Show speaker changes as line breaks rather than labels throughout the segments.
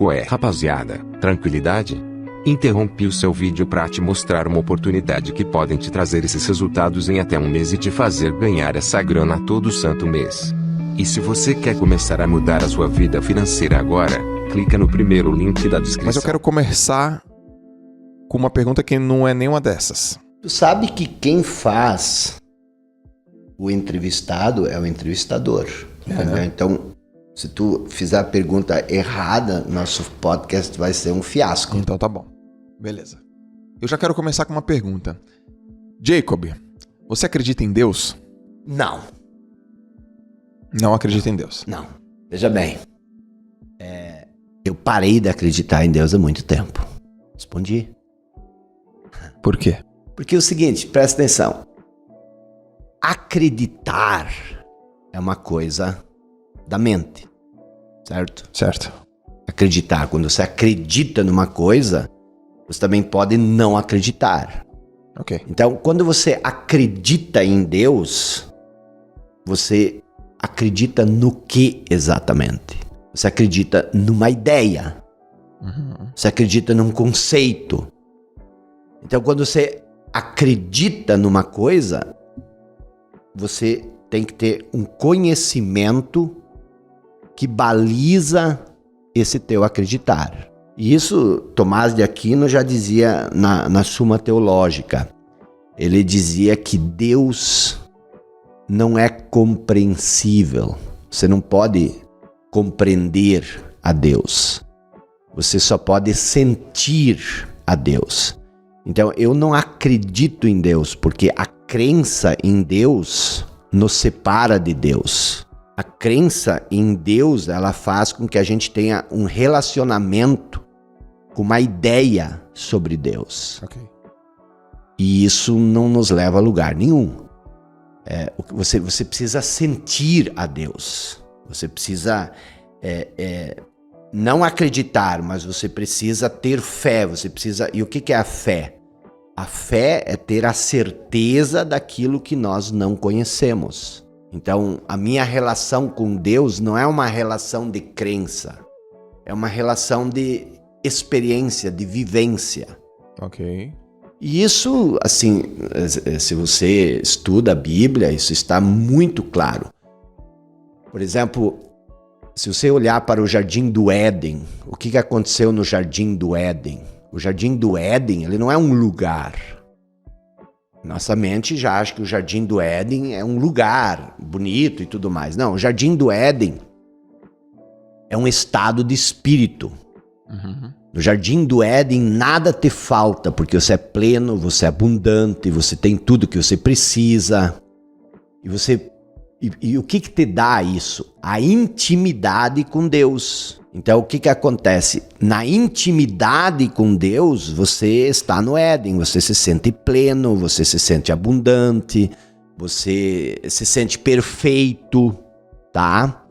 Ué, rapaziada, tranquilidade? Interrompi o seu vídeo para te mostrar uma oportunidade que podem te trazer esses resultados em até um mês e te fazer ganhar essa grana todo santo mês. E se você quer começar a mudar a sua vida financeira agora, clica no primeiro link da descrição.
Mas eu quero começar com uma pergunta que não é nenhuma dessas.
Tu sabe que quem faz o entrevistado é o entrevistador. Entendeu? Então, se tu fizer a pergunta errada, nosso podcast vai ser um fiasco.
Então tá bom. Beleza. Eu já quero começar com uma pergunta. Jacob, você acredita em Deus?
Não.
Não acredita em Deus.
Não. Veja bem. Eu parei de acreditar em Deus há muito tempo. Respondi.
Por quê?
Porque é o seguinte, presta atenção. Acreditar é uma coisa da mente, certo?
Certo.
Acreditar, quando você acredita numa coisa, você também pode não acreditar.
Ok.
Então, quando você acredita em Deus, você acredita no que exatamente? Você acredita numa ideia. Você acredita num conceito. Então, quando você acredita numa coisa, você tem que ter um conhecimento que baliza esse teu acreditar. E isso Tomás de Aquino já dizia na Suma Teológica. Ele dizia que Deus não é compreensível. Você não pode compreender a Deus. Você só pode sentir a Deus. Então, eu não acredito em Deus, porque a crença em Deus nos separa de Deus. A crença em Deus, ela faz com que a gente tenha um relacionamento com uma ideia sobre Deus.
Ok.
E isso não nos leva a lugar nenhum. Você precisa sentir a Deus. Você precisa não acreditar, mas você precisa ter fé. Você precisa. E o que é a fé? A fé é ter a certeza daquilo que nós não conhecemos. Então, a minha relação com Deus não é uma relação de crença. É uma relação de experiência, de vivência.
Ok.
E isso, assim, se você estuda a Bíblia, isso está muito claro. Por exemplo, se você olhar para o Jardim do Éden, o que aconteceu no Jardim do Éden? O Jardim do Éden, ele não é um lugar. Nossa mente já acha que o Jardim do Éden é um lugar bonito e tudo mais. Não, o Jardim do Éden é um estado de espírito. No Jardim do Éden nada te falta, porque você é pleno, você é abundante, você tem tudo que você precisa. E o que te dá isso? A intimidade com Deus. Então, o que acontece? Na intimidade com Deus, você está no Éden, você se sente pleno, você se sente abundante, você se sente perfeito, tá?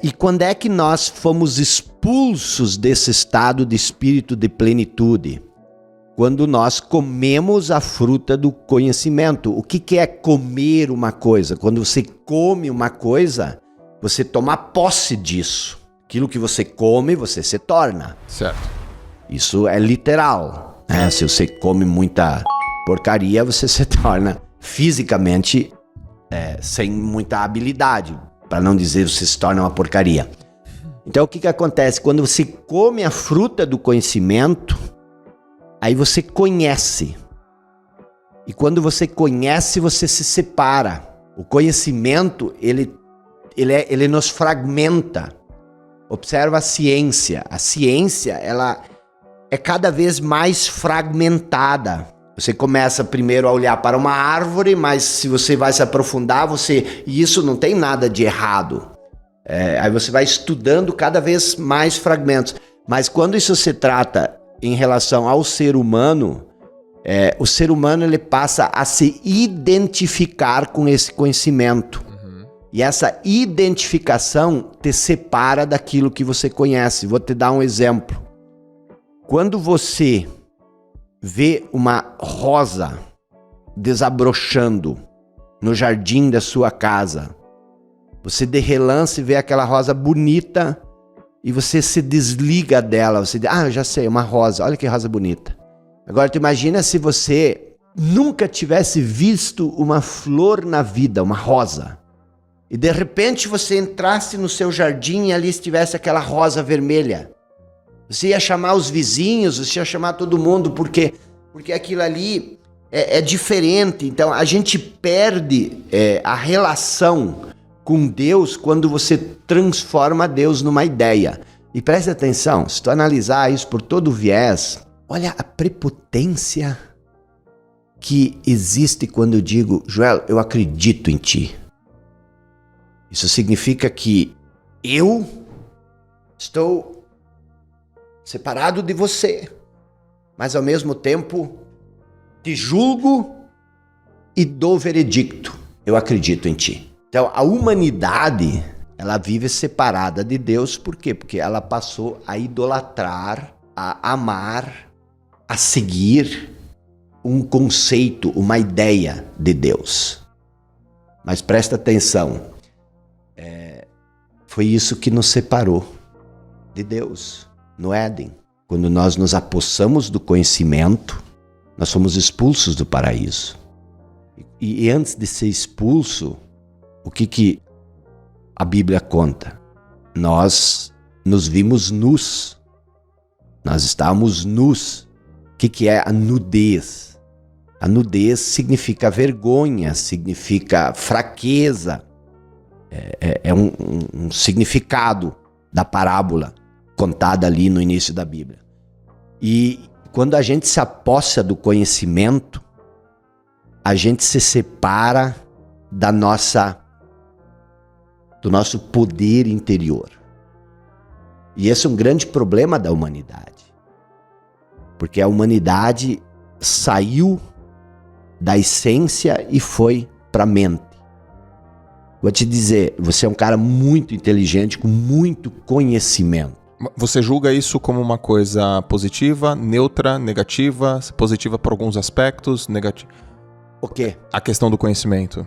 E quando é que nós fomos expulsos desse estado de espírito de plenitude? Quando nós comemos a fruta do conhecimento. O que é comer uma coisa? Quando você come uma coisa, você toma posse disso. Aquilo que você come, você se torna.
Certo.
Isso é literal. Né? Se você come muita porcaria, você se torna fisicamente sem muita habilidade. Para não dizer você se torna uma porcaria. Então o que acontece? Quando você come a fruta do conhecimento, aí você conhece. E quando você conhece, você se separa. O conhecimento, ele nos fragmenta. Observa a ciência. A ciência, ela é cada vez mais fragmentada. Você começa primeiro a olhar para uma árvore, mas se você vai se aprofundar, e isso não tem nada de errado. Aí você vai estudando cada vez mais fragmentos. Mas quando isso se trata em relação ao ser humano, o ser humano ele passa a se identificar com esse conhecimento. E essa identificação te separa daquilo que você conhece. Vou te dar um exemplo. Quando você vê uma rosa desabrochando no jardim da sua casa, você de relance vê aquela rosa bonita, e você se desliga dela. Você diz, eu já sei, uma rosa, olha que rosa bonita. Agora tu imagina se você nunca tivesse visto uma flor na vida, uma rosa. E de repente você entrasse no seu jardim e ali estivesse aquela rosa vermelha. Você ia chamar os vizinhos, você ia chamar todo mundo, porque aquilo ali é diferente. Então a gente perde a relação com Deus quando você transforma Deus numa ideia. E preste atenção, se tu analisar isso por todo o viés, olha a prepotência que existe quando eu digo, Joel, eu acredito em ti. Isso significa que eu estou separado de você, mas ao mesmo tempo te julgo e dou veredicto. Eu acredito em ti. Então a humanidade, ela vive separada de Deus, por quê? Porque ela passou a idolatrar, a amar, a seguir um conceito, uma ideia de Deus. Mas presta atenção, foi isso que nos separou de Deus no Éden. Quando nós nos apossamos do conhecimento, nós fomos expulsos do paraíso. E antes de ser expulso, o que a Bíblia conta? Nós nos vimos nus. Nós estávamos nus. O que é a nudez? A nudez significa vergonha, significa fraqueza. É um significado da parábola contada ali no início da Bíblia. E quando a gente se apossa do conhecimento, a gente se separa do nosso poder interior. E esse é um grande problema da humanidade. Porque a humanidade saiu da essência e foi para a mente. Vou te dizer, você é um cara muito inteligente, com muito conhecimento.
Você julga isso como uma coisa positiva, neutra, negativa, positiva por alguns aspectos, negativa?
O quê?
A questão do conhecimento.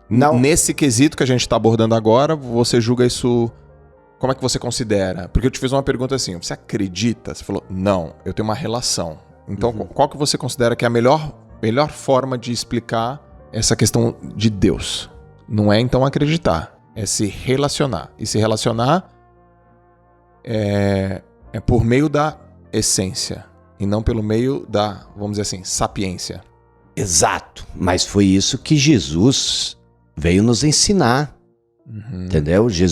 Não.
Nesse quesito que a gente está abordando agora, você julga isso... Como é que você considera? Porque eu te fiz uma pergunta assim, você acredita? Você falou, não, eu tenho uma relação. Então, qual que você considera que é a melhor forma de explicar essa questão de Deus? Não é então acreditar, é se relacionar. E se relacionar é por meio da essência e não pelo meio da, vamos dizer assim, sapiência.
Exato, mas foi isso que Jesus veio nos ensinar, entendeu? Jesus